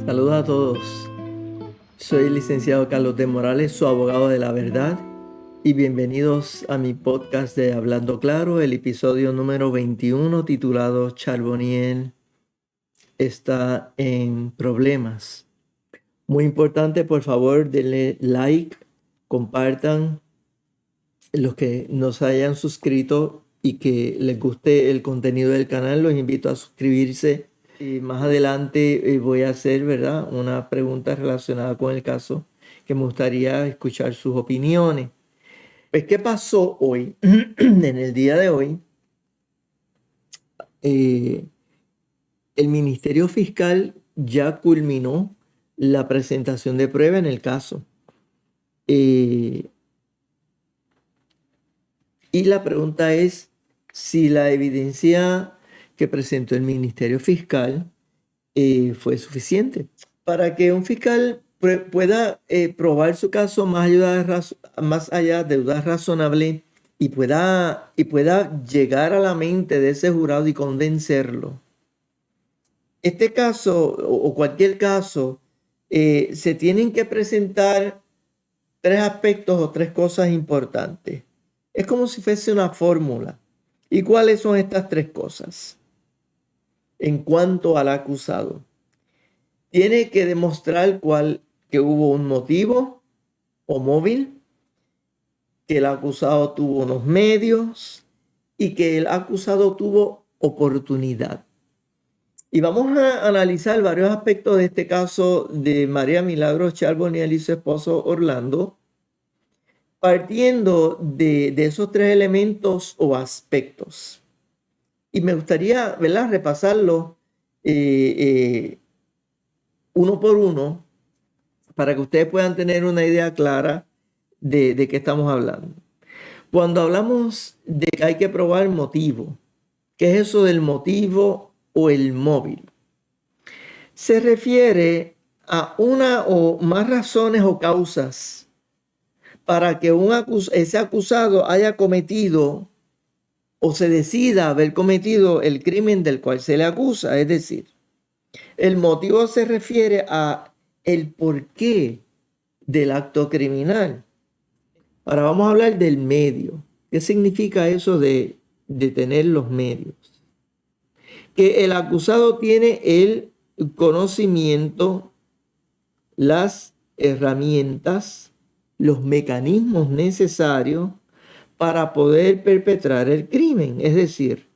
Saludos a todos. Soy el licenciado Carlos de Morales, su abogado de la verdad, y bienvenidos a mi podcast de Hablando Claro, el episodio número 21 titulado Charbonnier está en problemas. Muy importante, por favor, denle like, compartan. Los que nos hayan suscrito y que les guste el contenido del canal, los invito a suscribirse. Y más adelante voy a hacer, ¿verdad?, una pregunta relacionada con el caso que me gustaría escuchar sus opiniones. Pues, ¿qué pasó hoy? En el día de hoy, eh, el Ministerio Fiscal ya culminó la presentación de prueba en el caso. Y la pregunta es si la evidencia que presentó el Ministerio Fiscal fue suficiente para que un fiscal pueda probar su caso más allá de duda razonable y pueda llegar a la mente de ese jurado y convencerlo. Este caso o cualquier caso, se tienen que presentar tres aspectos o tres cosas importantes. Es como si fuese una fórmula. ¿Y cuáles son estas tres cosas? En cuanto al acusado, tiene que demostrar que hubo un motivo o móvil, que el acusado tuvo unos medios y que el acusado tuvo oportunidad. Y vamos a analizar varios aspectos de este caso de María Milagros Charbonnier y su esposo Orlando, partiendo de esos tres elementos o aspectos. Y me gustaría, ¿verdad?, repasarlo uno por uno para que ustedes puedan tener una idea clara de qué estamos hablando. Cuando hablamos de que hay que probar motivo, ¿qué es eso del motivo o el móvil? Se refiere a una o más razones o causas para que ese acusado haya cometido o se decida haber cometido el crimen del cual se le acusa. Es decir, el motivo se refiere a el porqué del acto criminal. Ahora vamos a hablar del medio. ¿Qué significa eso de tener los medios? Que el acusado tiene el conocimiento, las herramientas, los mecanismos necesarios para poder perpetrar el crimen. Es decir,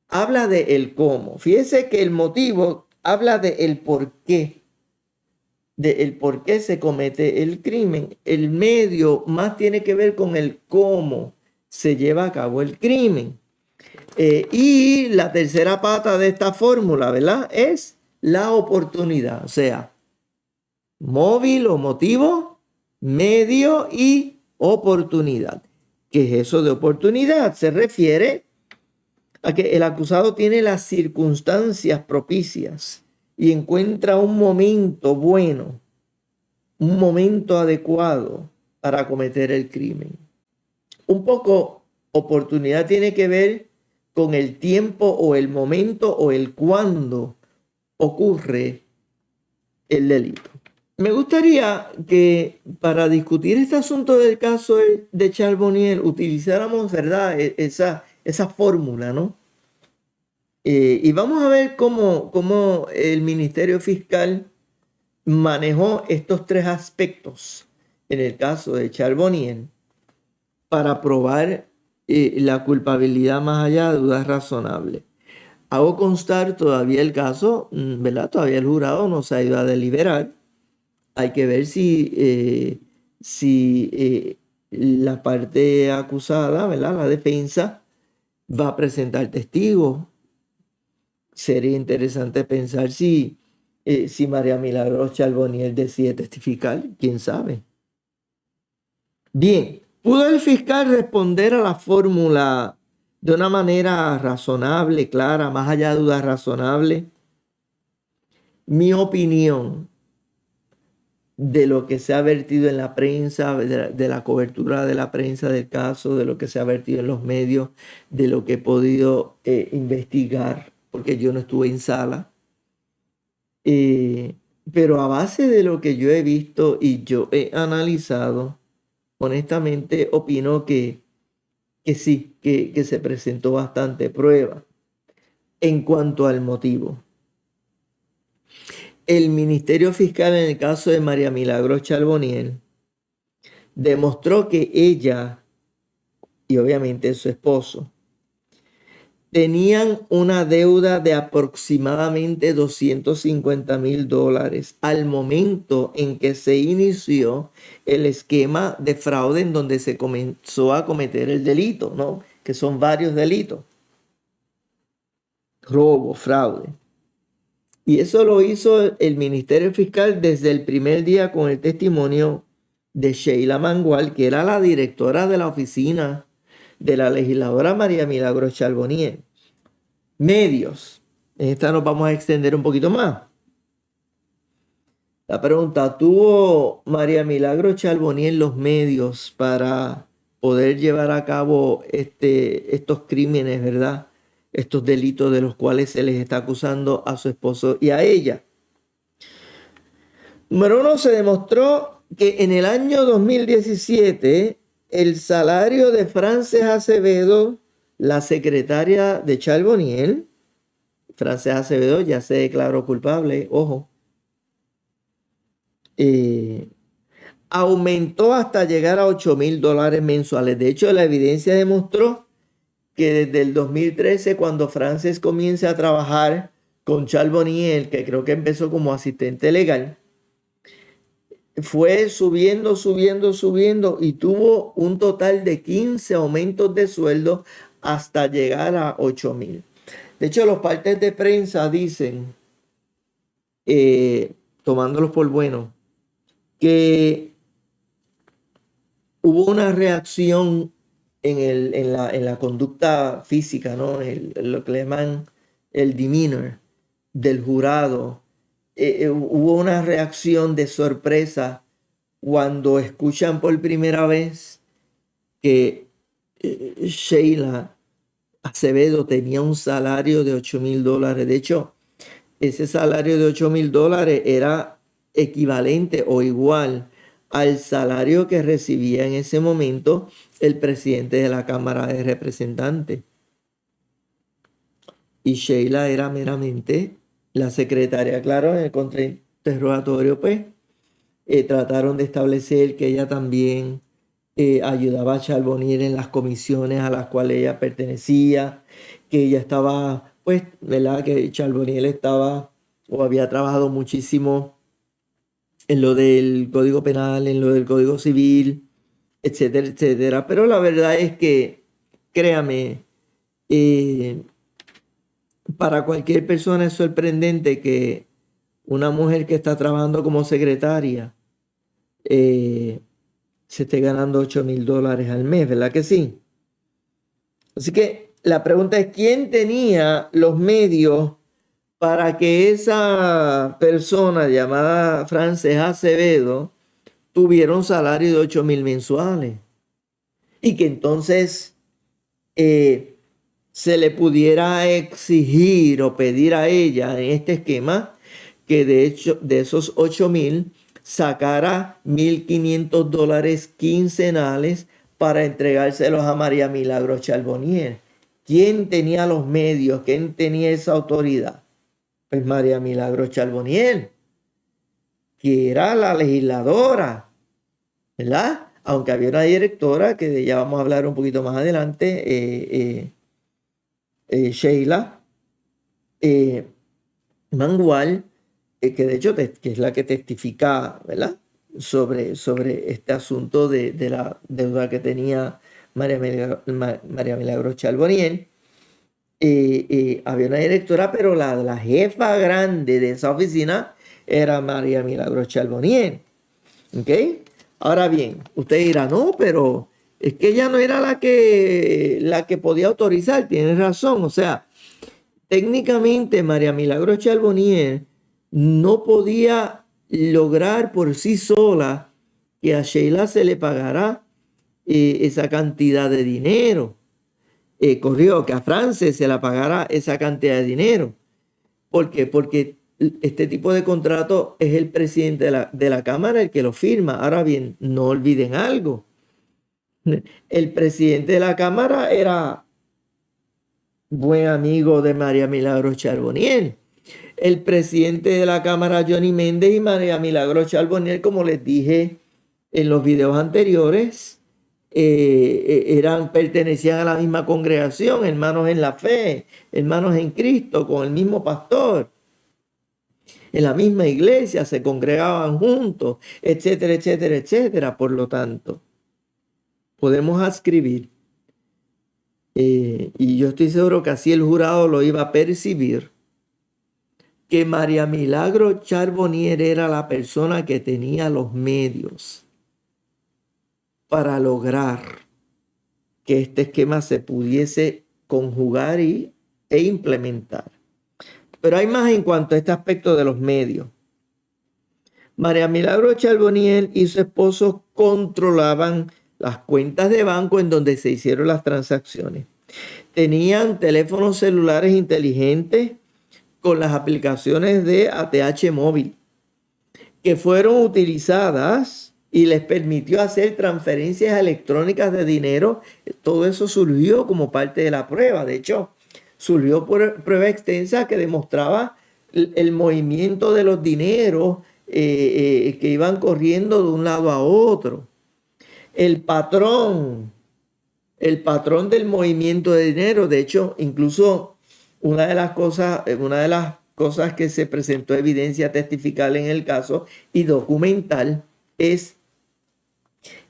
habla de el cómo. Fíjese que el motivo habla de el por qué, de el por qué se comete el crimen. El medio más tiene que ver con el cómo se lleva a cabo el crimen. Y la tercera pata de esta fórmula, ¿verdad?, es la oportunidad. O sea, móvil o motivo, medio y oportunidad. ¿Qué es eso de oportunidad? Se refiere a que el acusado tiene las circunstancias propicias y encuentra un momento bueno, un momento adecuado para cometer el crimen. Un poco oportunidad tiene que ver con el tiempo o el momento o el cuándo ocurre el delito. Me gustaría que para discutir este asunto del caso de Charbonnier utilizáramos, ¿verdad?, esa fórmula, ¿no? Y vamos a ver cómo el Ministerio Fiscal manejó estos tres aspectos en el caso de Charbonnier para probar la culpabilidad más allá de dudas razonables. Hago constar todavía el caso, ¿verdad? Todavía el jurado no se ha ido a deliberar. Hay que ver si la parte acusada, ¿verdad?, la defensa, va a presentar testigos. Sería interesante pensar si María Milagros Charbonnier decide testificar, quién sabe. Bien, ¿pudo el fiscal responder a la fórmula de una manera razonable, clara, más allá de dudas razonables? Mi opinión de lo que se ha vertido en la prensa, de la cobertura de la prensa del caso, de lo que se ha vertido en los medios, de lo que he podido investigar, porque yo no estuve en sala, Eh, pero a base de lo que yo he visto y yo he analizado, honestamente opino que sí, que se presentó bastante prueba. En cuanto al motivo, el Ministerio Fiscal en el caso de María Milagros Charbonnier demostró que ella y obviamente su esposo tenían una deuda de aproximadamente $250,000 al momento en que se inició el esquema de fraude en donde se comenzó a cometer el delito, ¿no? Que son varios delitos: robo, fraude. Y eso lo hizo el Ministerio Fiscal desde el primer día con el testimonio de Sheila Mangual, que era la directora de la oficina de la legisladora María Milagros Charbonnier. Medios. En esta nos vamos a extender un poquito más. La pregunta: ¿tuvo María Milagros Charbonnier los medios para poder llevar a cabo estos crímenes, verdad? Estos delitos de los cuales se les está acusando a su esposo y a ella? Número uno, se demostró que en el año 2017 el salario de Frances Acevedo, la secretaria de Charbonnier, Frances Acevedo ya se declaró culpable, ojo, aumentó hasta llegar a $8,000 mensuales. De hecho, la evidencia demostró que desde el 2013, cuando Frances comienza a trabajar con Charbonnier, que creo que empezó como asistente legal, fue subiendo, subiendo, subiendo y tuvo un total de 15 aumentos de sueldo hasta llegar a 8,000. De hecho, los partes de prensa dicen, tomándolos por bueno, que hubo una reacción en la conducta física, ¿no? Lo que le llaman el demeanor del jurado. Hubo una reacción de sorpresa cuando escuchan por primera vez que Sheila Acevedo tenía un salario de $8,000. De hecho, ese salario de $8,000 era equivalente o igual al salario que recibía en ese momento el presidente de la Cámara de Representantes. Y Sheila era meramente la secretaria. Claro, en el contrainterrogatorio, pues, trataron de establecer que ella también ayudaba a Charbonnier en las comisiones a las cuales ella pertenecía, que ella estaba, pues, ¿verdad? Que Charbonnier estaba o había trabajado muchísimo en lo del Código Penal, en lo del Código Civil, etcétera, etcétera. Pero la verdad es que, créame, para cualquier persona es sorprendente que una mujer que está trabajando como secretaria se esté ganando $8,000 al mes, ¿verdad que sí? Así que la pregunta es: ¿quién tenía los medios para que esa persona llamada Frances Acevedo tuviera un salario de 8,000 mensuales? Y que entonces se le pudiera exigir o pedir a ella en este esquema que de hecho de esos 8,000 sacara $1,500 quincenales para entregárselos a María Milagros Charbonnier. ¿Quién tenía los medios? ¿Quién tenía esa autoridad? Pues María Milagros Charbonnier, que era la legisladora, ¿verdad? Aunque había una directora, que de ella vamos a hablar un poquito más adelante, Sheila Mangual, que de hecho que es la que testifica, ¿verdad? Sobre este asunto de la deuda que tenía María Milagros Charbonnier. Había una directora, pero la jefa grande de esa oficina era María Milagros Charbonnier. ¿Ok? Ahora bien, usted dirá: no, pero es que ella no era la que podía autorizar. Tiene razón. O sea, técnicamente María Milagros Charbonnier no podía lograr por sí sola que a Sheila se le pagara esa cantidad de dinero. Corrió que a Frances se la pagara esa cantidad de dinero. ¿Por qué? Porque este tipo de contrato es el presidente de la Cámara el que lo firma. Ahora bien, no olviden algo. El presidente de la Cámara era buen amigo de María Milagros Charbonnier. El presidente de la Cámara, Johnny Méndez, y María Milagros Charbonnier, como les dije en los videos anteriores, pertenecían a la misma congregación, hermanos en la fe, hermanos en Cristo, con el mismo pastor, en la misma iglesia, se congregaban juntos, etcétera, etcétera, etcétera. Por lo tanto, podemos adscribir, y yo estoy seguro que así el jurado lo iba a percibir, que María Milagro Charbonnier era la persona que tenía los medios para lograr que este esquema se pudiese conjugar e implementar. Pero hay más en cuanto a este aspecto de los medios. María Milagro Charbonnier y su esposo controlaban las cuentas de banco en donde se hicieron las transacciones. Tenían teléfonos celulares inteligentes con las aplicaciones de ATH móvil que fueron utilizadas y les permitió hacer transferencias electrónicas de dinero. Todo eso surgió como parte de la prueba. De hecho, surgió por prueba extensa que demostraba el movimiento de los dineros que iban corriendo de un lado a otro. El patrón del movimiento de dinero. De hecho, incluso una de las cosas que se presentó evidencia testifical en el caso y documental es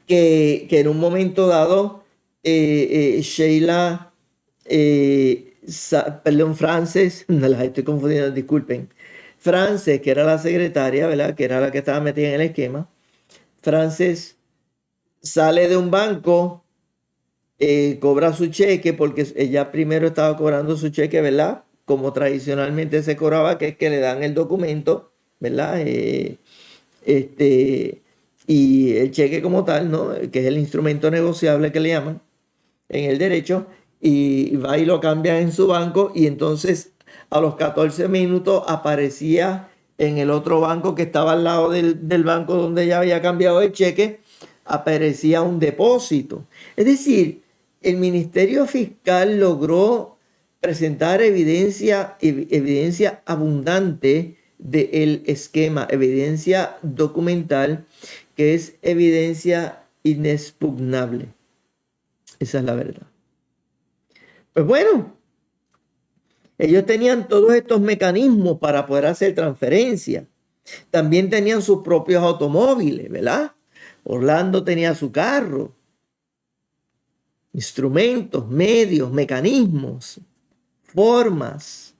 que en un momento dado Sheila, Frances, no las estoy confundiendo, disculpen, Frances, que era la secretaria, ¿verdad? Que era la que estaba metida en el esquema. Frances sale de un banco, cobra su cheque, porque ella primero estaba cobrando su cheque, ¿verdad? Como tradicionalmente se cobraba, que es que le dan el documento, ¿verdad? Y el cheque como tal, ¿no? Que es el instrumento negociable que le llaman en el derecho, y va y lo cambia en su banco, y entonces a los 14 minutos aparecía en el otro banco que estaba al lado del banco donde ella había cambiado el cheque, aparecía un depósito. Es decir, el Ministerio Fiscal logró presentar evidencia abundante del esquema, evidencia documental, que es evidencia inexpugnable. Esa es la verdad. Pues bueno, ellos tenían todos estos mecanismos para poder hacer transferencias. También tenían sus propios automóviles, ¿verdad? Orlando tenía su carro, instrumentos, medios, mecanismos, formas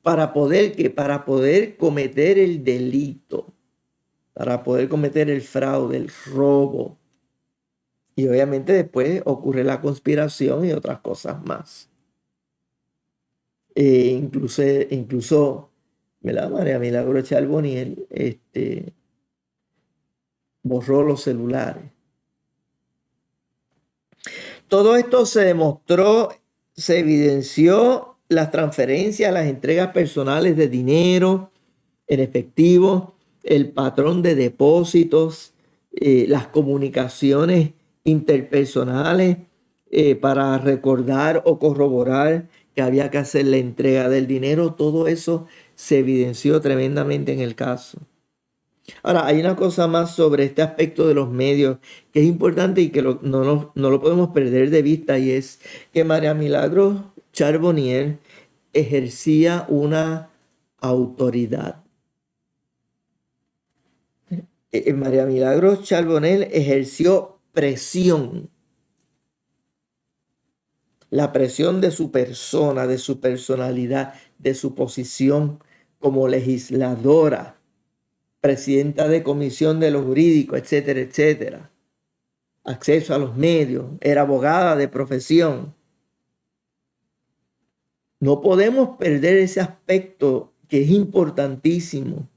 para poder cometer el delito, para poder cometer el fraude, el robo. Y obviamente después ocurre la conspiración y otras cosas más. Incluso ¿verdad? María Milagro Charbonnier borró los celulares. Todo esto se demostró, se evidenció las transferencias, las entregas personales de dinero en efectivo, el patrón de depósitos, las comunicaciones interpersonales para recordar o corroborar que había que hacer la entrega del dinero. Todo eso se evidenció tremendamente en el caso. Ahora, hay una cosa más sobre este aspecto de los medios que es importante y que no lo podemos perder de vista, y es que María Milagros Charbonnier ejercía una autoridad. María Milagros Charbonnier ejerció presión, la presión de su persona, de su personalidad, de su posición como legisladora, presidenta de comisión de lo jurídico, etcétera, etcétera. Acceso a los medios, era abogada de profesión. No podemos perder ese aspecto que es importantísimo.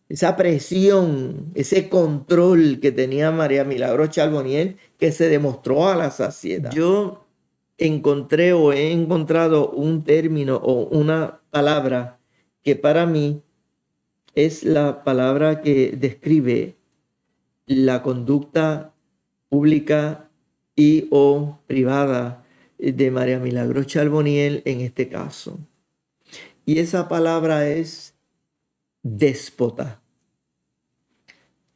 Esa presión, ese control que tenía María Milagros Charbonnier, que se demostró a la saciedad. Yo he encontrado un término o una palabra que para mí es la palabra que describe la conducta pública y o privada de María Milagros Charbonnier en este caso. Y esa palabra es déspota.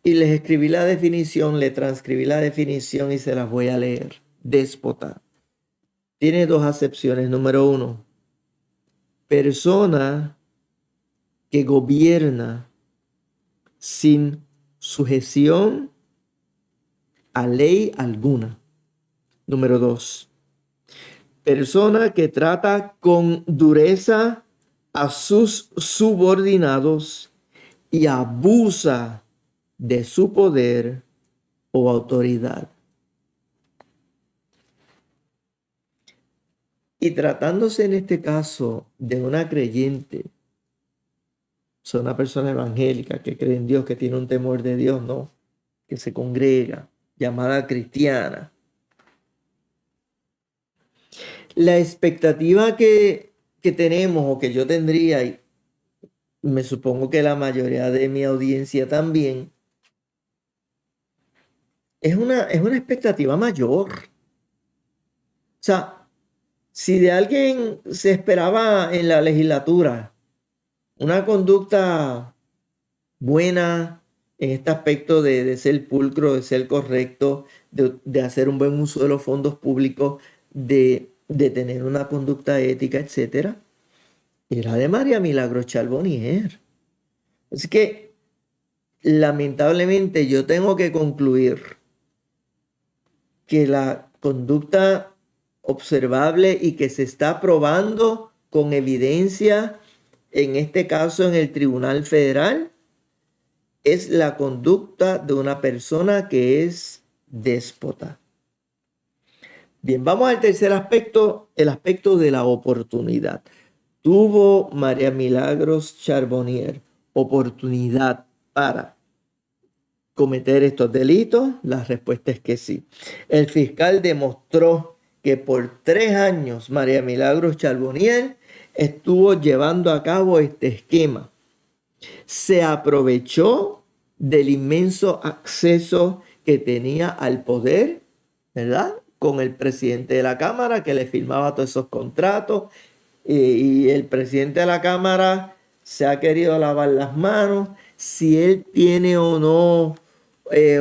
Y les escribí la definición, le transcribí la definición y se las voy a leer. Déspota. Tiene dos acepciones. Número uno, persona que gobierna sin sujeción a ley alguna. Número dos, persona que trata con dureza a sus subordinados y abusa de su poder o autoridad. Y tratándose en este caso de una creyente, o sea, una persona evangélica que cree en Dios, que tiene un temor de Dios, ¿no? Que se congrega, llamada cristiana. La expectativa que tenemos o que yo tendría, y me supongo que la mayoría de mi audiencia también, es una expectativa mayor. O sea, si de alguien se esperaba en la legislatura una conducta buena en este aspecto de ser pulcro, de ser correcto, de hacer un buen uso de los fondos públicos, de tener una conducta ética, etcétera, era de María Milagros Charbonnier. Así que, lamentablemente, yo tengo que concluir que la conducta observable y que se está probando con evidencia, en este caso en el Tribunal Federal, es la conducta de una persona que es déspota. Bien, vamos al tercer aspecto, el aspecto de la oportunidad. ¿Tuvo María Milagros Charbonnier oportunidad para cometer estos delitos? La respuesta es que sí. El fiscal demostró que por 3 años María Milagros Charbonnier estuvo llevando a cabo este esquema. Se aprovechó del inmenso acceso que tenía al poder, ¿verdad? Con el presidente de la Cámara que le firmaba todos esos contratos, y el presidente de la Cámara se ha querido lavar las manos si él tiene o no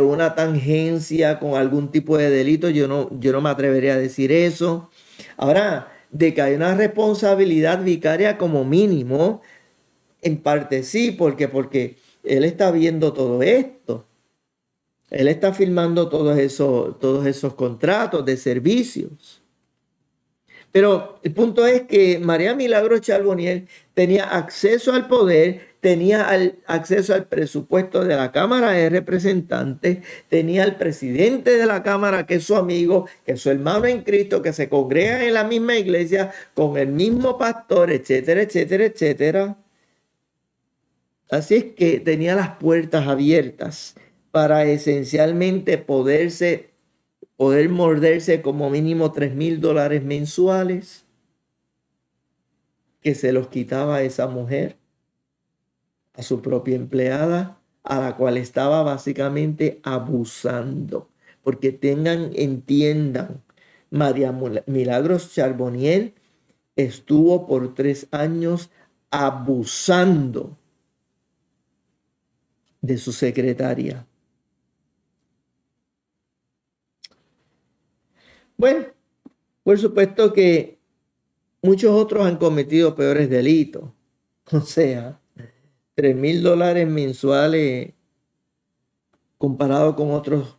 una tangencia con algún tipo de delito. Yo no me atrevería a decir eso. Ahora, de que hay una responsabilidad vicaria como mínimo, en parte sí, porque él está viendo todo esto. Él está firmando todos esos contratos de servicios. Pero el punto es que María Milagros Charbonnier tenía acceso al poder, tenía acceso al presupuesto de la Cámara de Representantes, tenía al presidente de la Cámara, que es su amigo, que es su hermano en Cristo, que se congrega en la misma iglesia, con el mismo pastor, etcétera, etcétera, etcétera. Así es que tenía las puertas abiertas para esencialmente poder morderse como mínimo $3,000 mensuales que se los quitaba a esa mujer, a su propia empleada, a la cual estaba básicamente abusando. Porque entiendan, María Milagros Charbonnier estuvo por 3 años abusando de su secretaria. Bueno, por supuesto que muchos otros han cometido peores delitos. O sea, $3,000 mensuales comparado con otros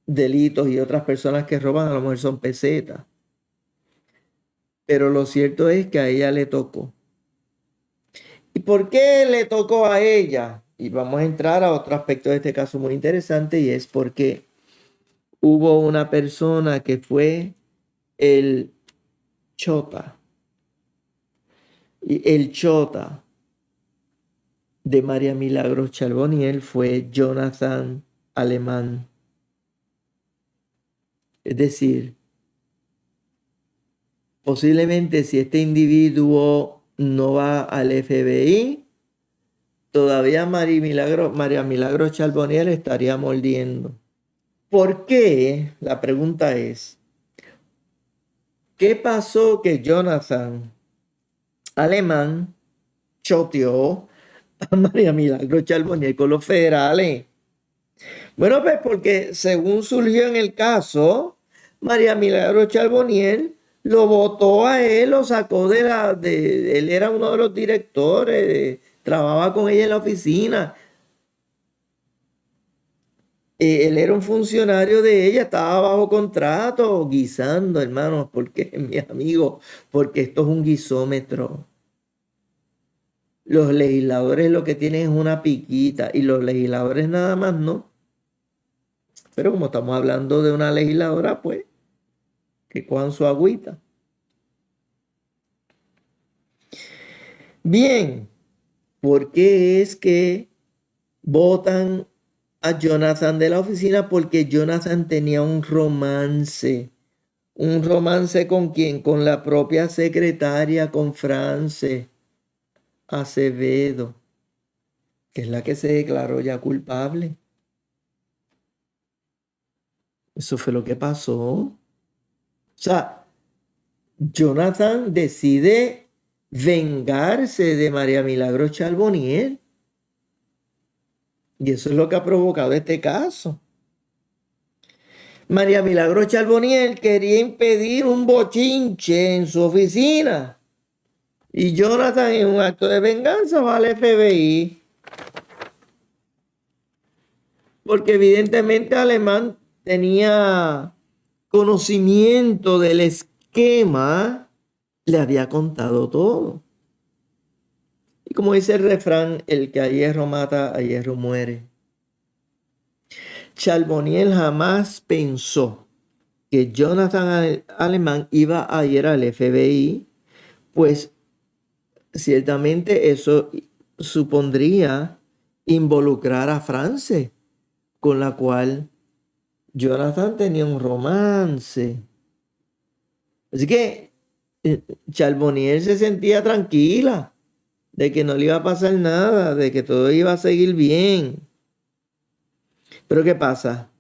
delitos y otras personas que roban, a lo mejor son pesetas. Pero lo cierto es que a ella le tocó. ¿Y por qué le tocó a ella? Y vamos a entrar a otro aspecto de este caso muy interesante, y es porque hubo una persona que fue el chota. Y el chota de María Milagros Charbonnier fue Jonathan Alemán. Es decir, posiblemente si este individuo no va al FBI, todavía María Milagro Charbonnier estaría mordiendo. ¿Por qué? La pregunta es, ¿qué pasó que Jonathan Alemán choteó a María Milagro Charbonnier con los federales? Bueno, pues porque según surgió en el caso, María Milagro Charbonnier lo votó a él, lo sacó él era uno de los directores, trabajaba con ella en la oficina. Él era un funcionario de ella, estaba bajo contrato, guisando, hermanos, porque, mi amigo, porque esto es un guisómetro. Los legisladores lo que tienen es una piquita y los legisladores nada más no. Pero como estamos hablando de una legisladora, pues, que cojan su agüita. Bien, ¿por qué es que votan a Jonathan de la oficina? Porque Jonathan tenía un romance. ¿Un romance con quién? Con la propia secretaria, con France Acevedo, que es la que se declaró ya culpable. Eso fue lo que pasó. O sea, Jonathan decide vengarse de María Milagro Charbonnier. Y eso es lo que ha provocado este caso. María Milagro Charbonnier quería impedir un bochinche en su oficina. Y Jonathan, en un acto de venganza, va al FBI. Porque evidentemente Alemán tenía conocimiento del esquema, le había contado todo. Y como dice el refrán, el que a hierro mata, a hierro muere. Charbonnier jamás pensó que Jonathan Alemán iba a ir al FBI, pues ciertamente eso supondría involucrar a France, con la cual Jonathan tenía un romance. Así que Charbonnier se sentía tranquila de que no le iba a pasar nada, de que todo iba a seguir bien. Pero ¿qué pasa?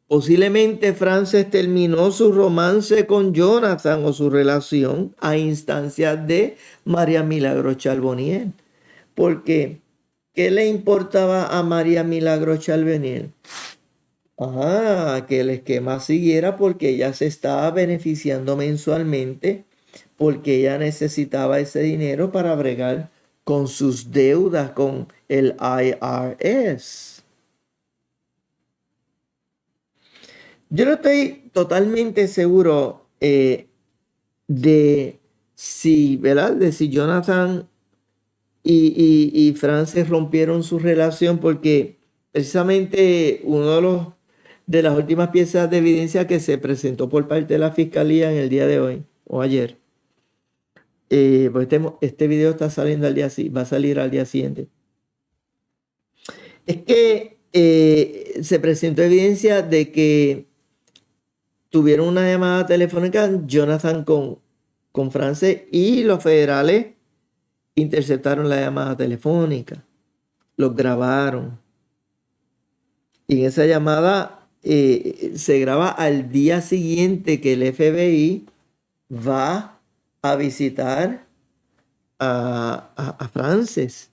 Posiblemente Frances terminó su romance con Jonathan o su relación a instancias de María Milagro Charbonnier. Porque, ¿qué le importaba a María Milagro Charbonnier? Que el esquema siguiera porque ella se estaba beneficiando mensualmente, porque ella necesitaba ese dinero para bregar con sus deudas con el IRS. Yo no estoy totalmente seguro de si, ¿verdad? De si Jonathan y Frances rompieron su relación, porque precisamente de las últimas piezas de evidencia que se presentó por parte de la fiscalía en el día de hoy o ayer, pues este video está saliendo va a salir al día siguiente, es que se presentó evidencia de que tuvieron una llamada telefónica Jonathan con Frances y los federales interceptaron la llamada telefónica, los grabaron. Y en esa llamada se graba al día siguiente que el FBI va a visitar a Frances.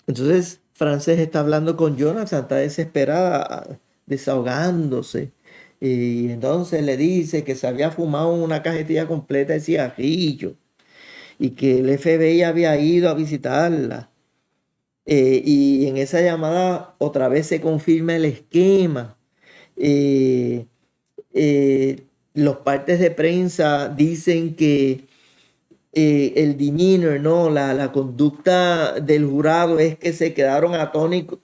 Entonces, Frances está hablando con Jonathan, está desesperada, desahogándose. Y entonces le dice que se había fumado una cajetilla completa de cigarrillo y que el FBI había ido a visitarla. Y en esa llamada otra vez se confirma el esquema. Eh, los partes de prensa dicen que el demeanor, ¿no? La conducta del jurado es que se quedaron atónitos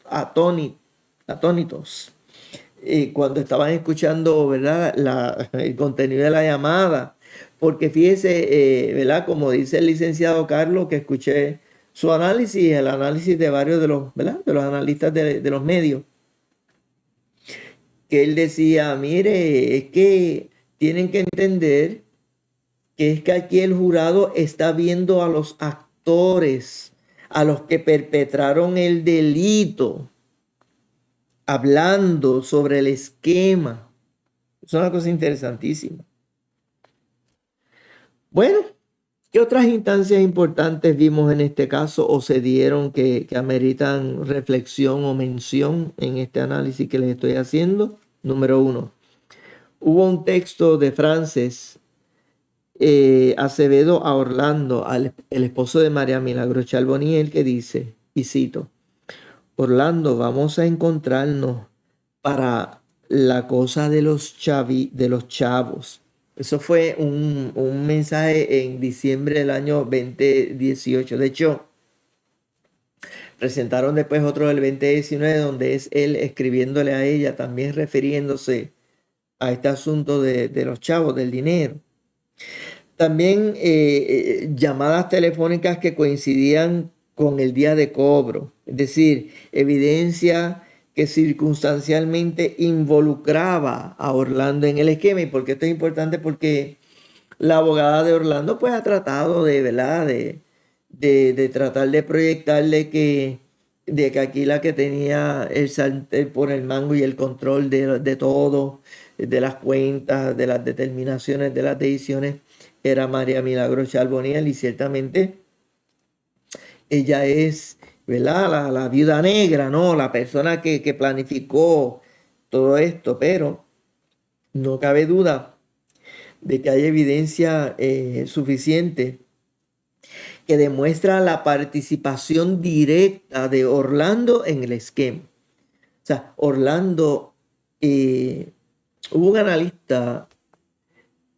cuando estaban escuchando, ¿verdad? El contenido de la llamada. Porque fíjese, ¿verdad? Como dice el licenciado Carlos, que escuché su análisis, el análisis de varios de los, ¿verdad? De los analistas de los medios, que él decía, mire, es que tienen que entender que es que aquí el jurado está viendo a los actores, a los que perpetraron el delito, hablando sobre el esquema. Es una cosa interesantísima. Bueno, ¿qué otras instancias importantes vimos en este caso o se dieron que ameritan reflexión o mención en este análisis que les estoy haciendo? Número uno, hubo un texto de Frances Acevedo a Orlando, el esposo de María Milagro Charboniel, que dice, y cito, Orlando, vamos a encontrarnos para la cosa de de los chavos. Eso fue un mensaje en diciembre del año 2018. De hecho, presentaron después otro del 2019 donde es él escribiéndole a ella, también refiriéndose a este asunto de los chavos, del dinero. También llamadas telefónicas que coincidían con el día de cobro, es decir, evidencia que circunstancialmente involucraba a Orlando en el esquema. ¿Y por qué esto es importante? Porque la abogada de Orlando pues ha tratado de, ¿verdad? De tratar de proyectarle de que aquí la que tenía el sartén por el mango y el control de todo, de las cuentas, de las determinaciones, de las decisiones, era María Milagro Charboniel, y ciertamente ella es, ¿verdad? La viuda negra, ¿no? La persona que planificó todo esto, pero no cabe duda de que hay evidencia suficiente que demuestra la participación directa de Orlando en el esquema. O sea, Orlando, hubo un analista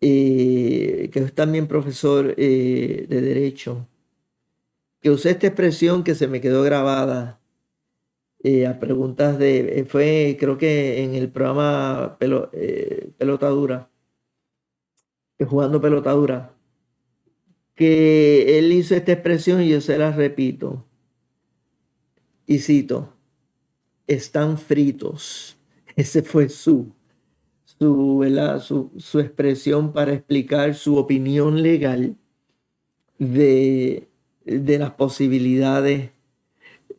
que es también profesor de Derecho, que usé esta expresión que se me quedó grabada a preguntas fue creo que en el programa Pelota Dura, Jugando Pelota Dura, que él hizo esta expresión y yo se la repito y cito, están fritos. Ese fue ¿verdad? Su expresión para explicar su opinión legal de las posibilidades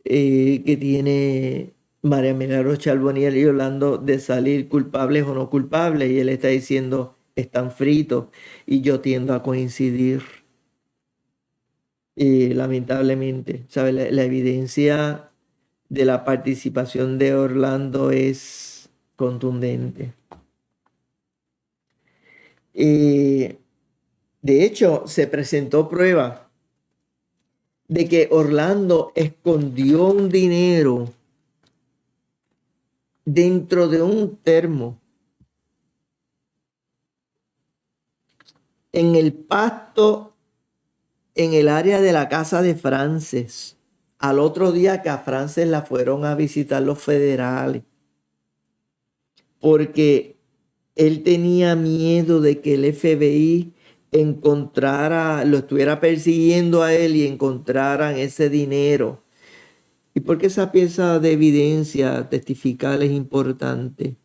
que tiene María Milagro Charboniel y Orlando de salir culpables o no culpables. Y él está diciendo, están fritos. Y yo tiendo a coincidir. Lamentablemente, ¿sabe? La evidencia de la participación de Orlando es contundente. De hecho, se presentó prueba de que Orlando escondió un dinero dentro de un termo en el pasto en el área de la casa de Frances. Al otro día que a Frances la fueron a visitar los federales, porque él tenía miedo de que el FBI lo estuviera persiguiendo a él y encontraran ese dinero. ¿Y por qué esa pieza de evidencia testifical es importante?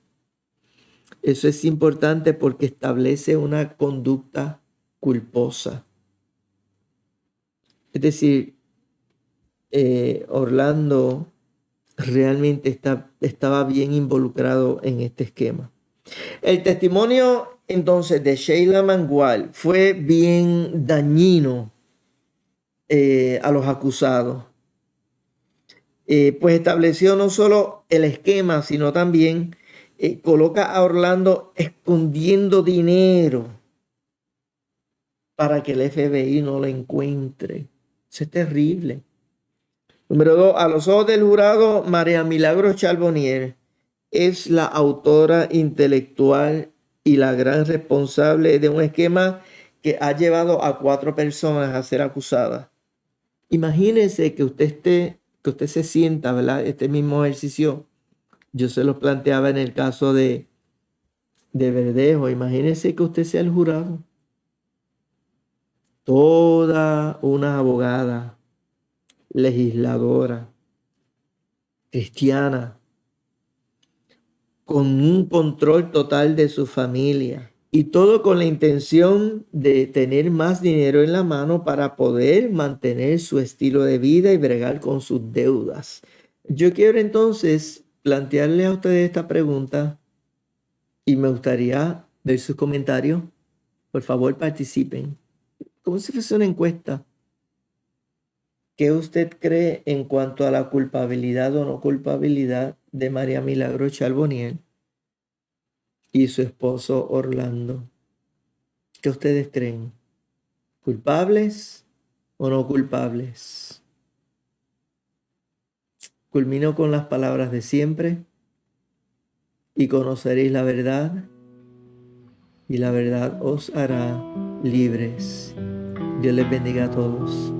Eso es importante porque establece una conducta culposa. Es decir, Orlando realmente estaba bien involucrado en este esquema. El testimonio entonces de Sheila Mangual fue bien dañino a los acusados. Pues estableció no solo el esquema, sino también coloca a Orlando escondiendo dinero para que el FBI no lo encuentre. Eso es terrible. Número 2, a los ojos del jurado, María Milagro Charboniel es la autora intelectual y la gran responsable de un esquema que ha llevado a 4 personas a ser acusadas. Imagínense que que usted se sienta, ¿verdad? Este mismo ejercicio, yo se lo planteaba en el caso de Verdejo. Imagínense que usted sea el jurado. Toda una abogada, legisladora, cristiana, con un control total de su familia, Y todo con la intención de tener más dinero en la mano para poder mantener su estilo de vida y bregar con sus deudas. Yo quiero entonces plantearle a ustedes esta pregunta y me gustaría ver sus comentarios. Por favor, participen. Como si fuese una encuesta. ¿Qué usted cree en cuanto a la culpabilidad o no culpabilidad de María Milagro Charbonnier y su esposo Orlando? ¿Qué ustedes creen? ¿Culpables o no culpables? Culmino con las palabras de siempre: y conoceréis la verdad, y la verdad os hará libres. Dios les bendiga a todos.